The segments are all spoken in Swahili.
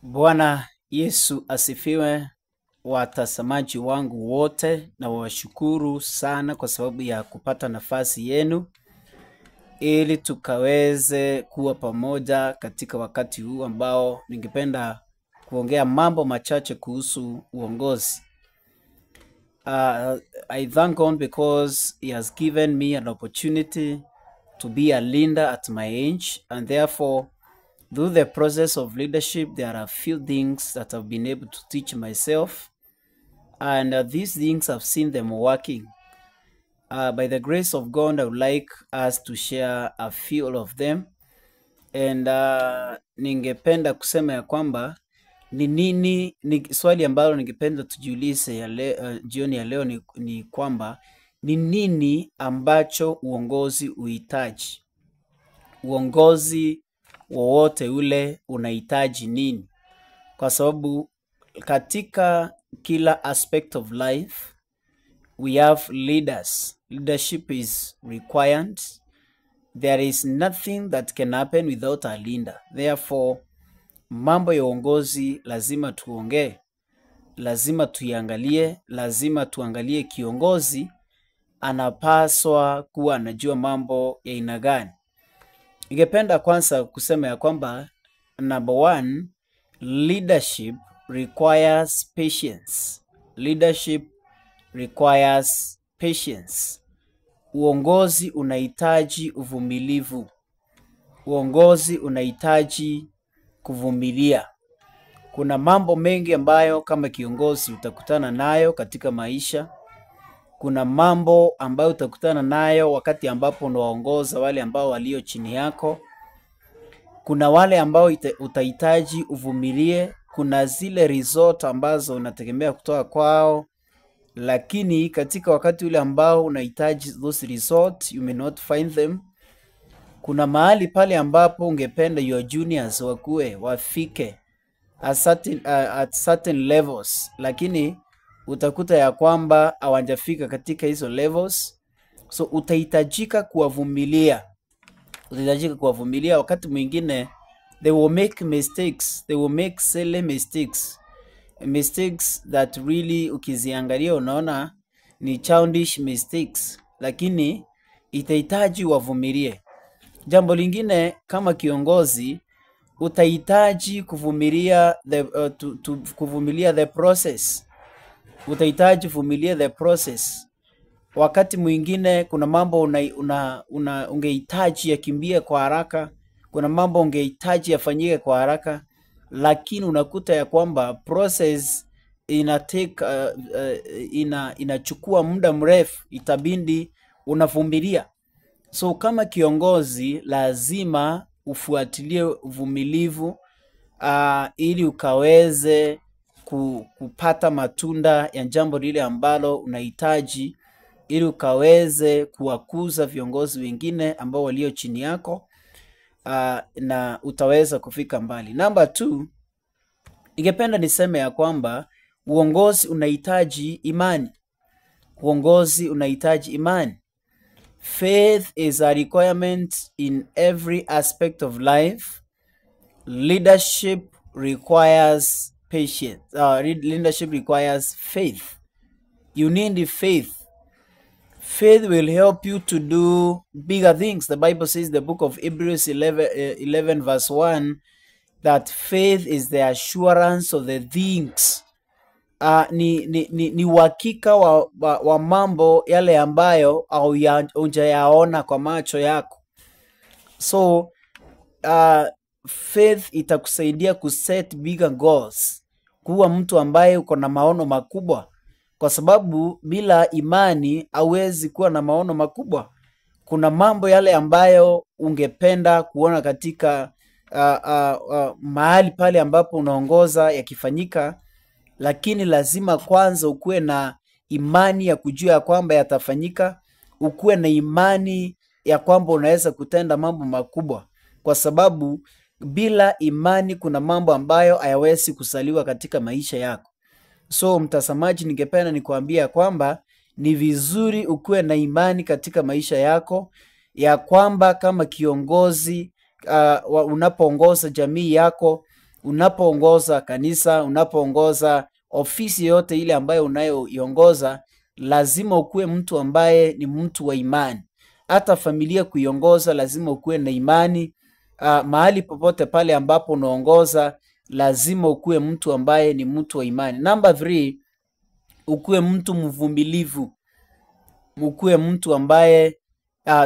Bwana Yesu asifiwe, watazamaji wangu wote, na washukuru sana kwa sababu ya kupata nafasi yenu ili tukaweze kuwa pamoja katika wakati huu ambao ningependa kuongea mambo machache kuhusu uongozi. I thank God because he has given me an opportunity to be a leader at my age, and therefore through the process of leadership, there are a few things that I've been able to teach myself, and these things I've seen them working. By the grace of God, I would like us to share a few of them, and ningependa kusema ya kwamba ni swali ambalo ningependa tujiulize jioni ya leo ni kwamba ni nini ambacho uongozi uhitaji? Uongozi wowote ule unahitaji nini? Kwa sababu katika kila aspect of life we have leaders. Leadership is required. There is nothing that can happen without a leader. Therefore, mambo ya uongozi lazima tuongee, lazima tuiangalie, lazima tuangalie kiongozi anapaswa kuwa anajua mambo ya aina gani. Ningependa kwanza kusema ya kwamba number one, leadership requires patience. Leadership requires patience. Uongozi unahitaji uvumilivu. Uongozi unahitaji kuvumilia. Kuna mambo mengi ambayo kama kiongozi utakutana nayo katika maisha. Kuna mambo ambayo utakutana nayo wakati ambapo unawaongoza wale ambao walio chini yako. Kuna wale ambao utahitaji uvumilie. Kuna zile result ambazo unategemea kutoka kwao, lakini katika wakati ule ambao unahitaji those result, you may not find them. Kuna mahali pale ambapo ungependa your juniors wafike at certain levels, lakini utakuta ya kwamba hawajafika katika hizo levels. So utahitajika kuwavumilia. Utahitajika kuwavumilia. Wakati mwingine they will make mistakes. They will make silly mistakes. Mistakes that really ukiziangalia unaona ni childish mistakes, lakini itahitaji wavumilie. Jambo lingine kama kiongozi utahitaji kuvumilia kuvumilia the process. Utahitaji kuvumilia the process. Wakati mwingine kuna mambo ungehitaji yakimbie kwa haraka, kuna mambo ungehitaji yafanyike kwa haraka, lakini unakuta ya kwamba process inachukua muda mrefu, itabindi unavumilia. So kama kiongozi lazima ufuatilie uvumilivu ili ukaweze kupata matunda ya jambo lile ambalo unahitaji, ili ukaweze kuwakuza viongozi wengine ambao walio chini yako, na utaweza kufika mbali. Number 2, ningependa niseme ya kwamba uongozi unahitaji imani. Uongozi unahitaji imani. Faith is a requirement in every aspect of life. Leadership requires patience. Leadership requires faith. You need faith. Faith will help you to do bigger things. The Bible says, the book of Hebrews 11 verse 1, that faith is the assurance of the things. Ni uhakika wa mambo yale ambayo hujayaona kwa macho yako. So faith itakusaidia kuset bigger goals, kuwa mtu ambaye uko na maono makubwa, kwa sababu bila imani hauwezi kuwa na maono makubwa. Kuna mambo yale ambayo ungependa kuona katika mahali pale ambapo unaongoza yakifanyika, lakini lazima kwanza ukuwe na imani ya kujua ya kwamba yatafanyika. Ukuwe na imani ya kwamba unaweza kutenda mambo makubwa, kwa sababu bila imani kuna mambo ambayo hayawezi kusaliwa katika maisha yako. So mtazamaji, ningependa nikuambia kwamba ni vizuri ukuwe na imani katika maisha yako, ya kwamba kama kiongozi unapoongoza jamii yako unapoongoza kanisa, unapoongoza ofisi yote ile ambayo unayoiongoza, lazima ukuwe mtu ambaye ni mtu wa imani. Hata familia kuiongoza, lazima ukuwe na imani. Mahali popote pale ambapo unaongoza, lazima ukuwe mtu ambaye ni mtu wa imani. Number 3, ukuwe mtu mvumilivu. Ukuwe mtu ambaye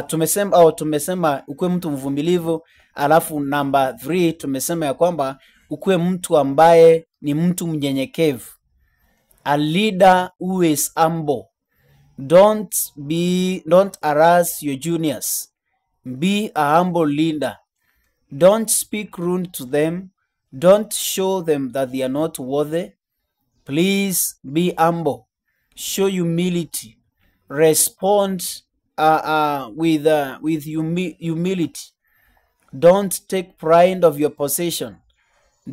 tumesema ukuwe mtu mvumilivu. Alafu number 3 tumesema ya kwamba ukuwe mtu ambaye ni mtu mnyenyekevu. A leader who is humble. Don't harass your juniors. Be a humble leader. Don't speak rude to them. Don't show them that they are not worthy. Please be humble. Show humility. Respond with humility. Don't take pride of your position.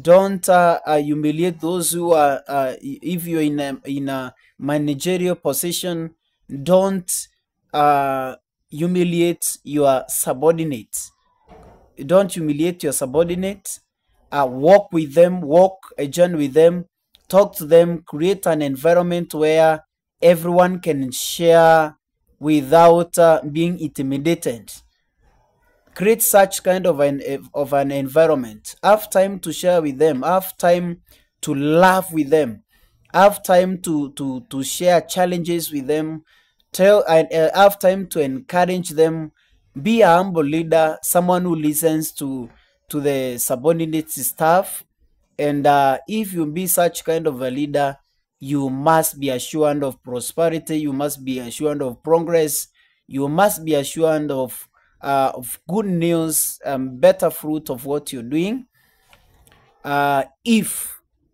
Don't humiliate those who are, if you're in a managerial position, don't humiliate your subordinates. Don't humiliate your subordinates. Walk with them, walk a journey with them, talk to them, create an environment where everyone can share without being intimidated. Create such kind of an environment. Have time to share with them. Have time to laugh with them. Have time to share challenges with them. Have time to encourage them. Be a humble leader, someone who listens to the subordinate staff. And if you be such kind of a leader, you must be assured of prosperity. You must be assured of progress. You must be assured of good news, better fruit of what you're doing. If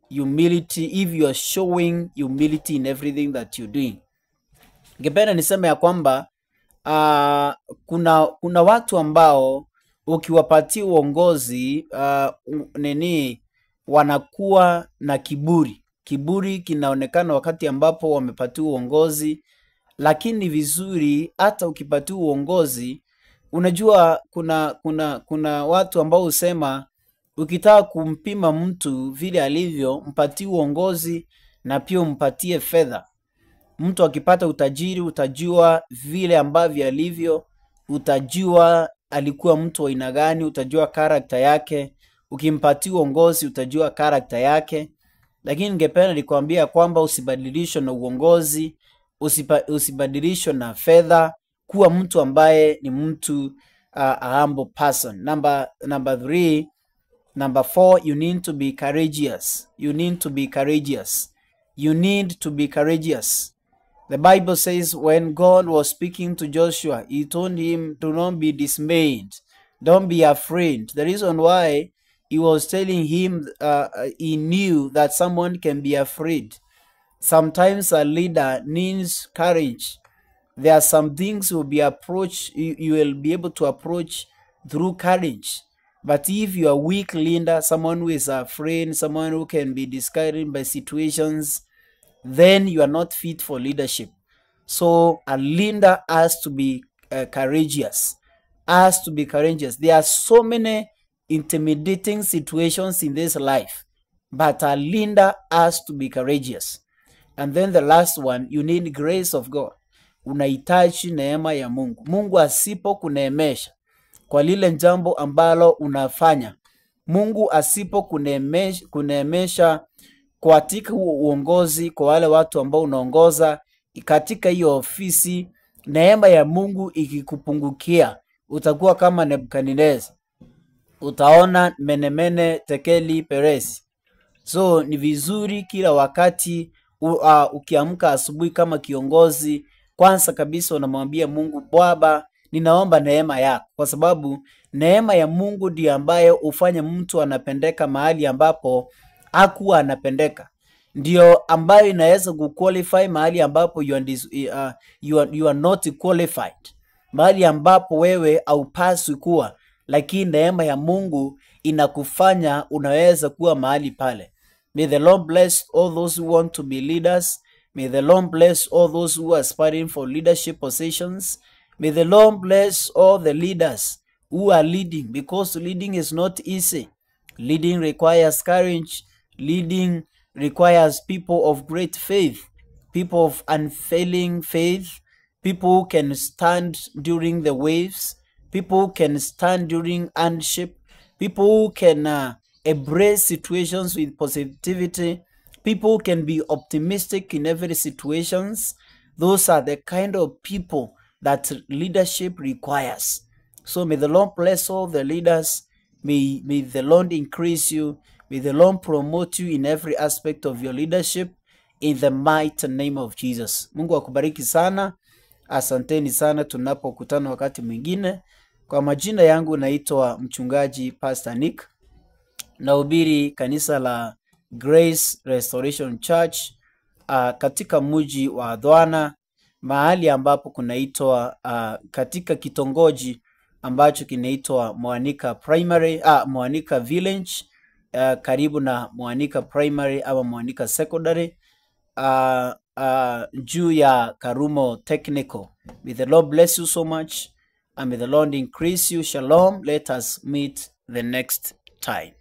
you are showing humility in everything that you're doing. Ngependa niseme ya kwamba kuna watu ambao ukiwapatia uongozi wanakuwa na kiburi. Kiburi kinaonekana wakati ambapo wamepatia uongozi, lakini vizuri hata ukipatia uongozi, unajua kuna watu ambao husema ukitaka kumpima mtu vile alivyo, mpatie uongozi na pia umpatie fedha. Mtu akipata utajiri, utajua vile ambavyo alivyo, utajua alikuwa mtu wa aina gani, utajua karakta yake. Ukimpatia uongozi utajua karakta yake. Lakini ningependa nikwambia kwamba usibadilishwe na uongozi, usibadilishwe na fedha. Kuwa mtu ambaye ni mtu a humble person. Number 4, you need to be courageous. You need to be courageous. You need to be courageous. The Bible says when God was speaking to Joshua, he told him to not be dismayed. Don't be afraid. The reason why he was telling him, he knew that someone can be afraid. Sometimes a leader needs courage. There are some things you will be able to approach through courage. But if you are a weak leader, someone who is afraid, someone who can be discouraged by situations, then you are not fit for leadership. So a leader has to be courageous. Has to be courageous. There are so many intimidating situations in this life, but a leader has to be courageous. And then the last one, you need grace of God. Unahitaji neema ya Mungu. Mungu asipo kuneemesha kwa lile jambo ambalo unafanya, Mungu asipo kuneemesha katika uongozi, kwa wale watu ambao unaongoza katika hiyo ofisi, neema ya Mungu ikikupungukia, utakuwa kama Nebukadneza. Utaona menemene tekeli peresi. So ni vizuri kila wakati ukiamka asubuhi kama kiongozi, kwanza kabisa unamwambia Mungu, Baba, ninaomba neema yako, kwa sababu neema ya Mungu ndiyo ambayo ufanye mtu anapendeka mahali ambapo hakuwa anapendeka. Ndio ambayo inaweza kuqualify mahali ambapo you are not qualified. Mahali ambapo wewe haupaswi kuwa, lakini neema ya Mungu inakufanya unaweza kuwa mahali pale. May the Lord bless all those who want to be leaders. May the Lord bless all those who are aspiring for leadership positions. May the Lord bless all the leaders who are leading, because leading is not easy. Leading requires courage. Leading requires people of great faith, people of unfailing faith, people who can stand during the waves, people who can stand during hardship, people who can embrace situations with positivity, people who can be optimistic in every situations. Those are the kind of people that leadership requires. So may the Lord bless all the leaders. May the Lord increase you. May the Lord promote you in every aspect of your leadership in the mighty name of Jesus. Mungu akubariki sana. Asanteni sana, tunapokutana wakati mwingine. Kwa majina yangu naitwa mchungaji Pastor Nick. Nahubiri kanisa la Grace Restoration Church katika mji wa Adwana, mahali ambapo kunaitwa katika kitongoji ambacho kinaitwa Mwanika Primary, Mwanika Village, karibu na Mwanika Primary ama Mwanika Secondary, juu ya Karumo Technical. May the Lord bless you so much and may the Lord increase you. Shalom. Let us meet the next time.